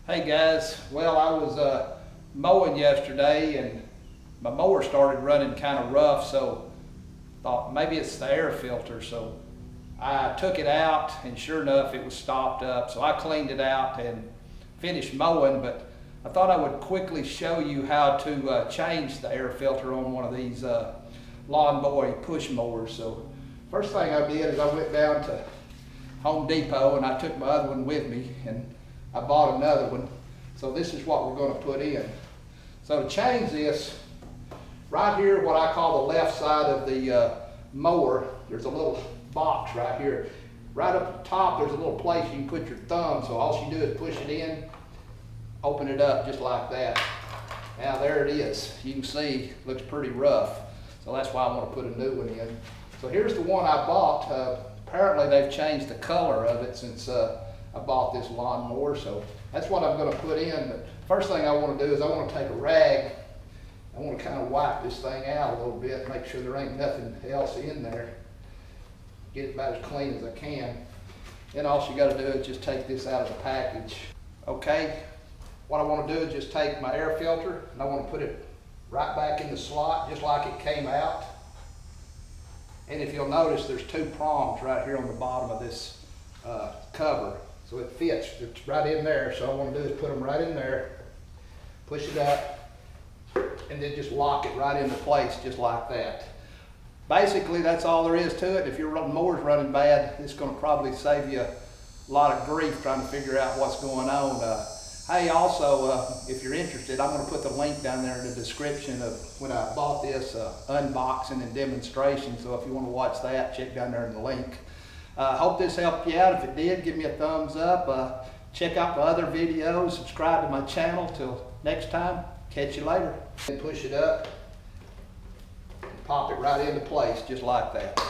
Hey guys, well I was mowing yesterday and my mower started running kind of rough, so thought maybe it's the air filter. So I took it out and sure enough it was stopped up. So I cleaned it out and finished mowing, but I thought I would quickly show you how to change the air filter on one of these Lawn Boy push mowers. So first thing I did is I went down to Home Depot and I took my other one with me and I bought another one. So this is what we're going to put in. So to change this, right here, what I call the left side of the mower, there's a little box right here. Right up the top, there's a little place you can put your thumb. So all you do is push it in, open it up just like that. Now there it is. You can see it looks pretty rough. So that's why I want to put a new one in. So here's the one I bought. Apparently they've changed the color of it since I bought this lawnmower, so that's what I'm going to put in. But first thing I want to do is I want to take a rag. I want to kind of wipe this thing out a little bit, make sure there ain't nothing else in there. Get it about as clean as I can. Then all you got to do is just take this out of the package. Okay, what I want to do is just take my air filter and I want to put it right back in the slot just like it came out. And if you'll notice, there's two prongs right here on the bottom of this cover. So it fits, it's right in there. So all I want to do is put them right in there, push it up, and then just lock it right into place just like that. Basically, that's all there is to it. If your mower's running bad, it's going to probably save you a lot of grief trying to figure out what's going on. Hey, also, if you're interested, I'm going to put the link down there in the description of when I bought this unboxing and demonstration. So if you want to watch that, check down there in the link. Hope this helped you out. If it did, give me a thumbs up. Check out my other videos. Subscribe to my channel. Till next time, catch you later. And push it up. Pop it right into place just like that.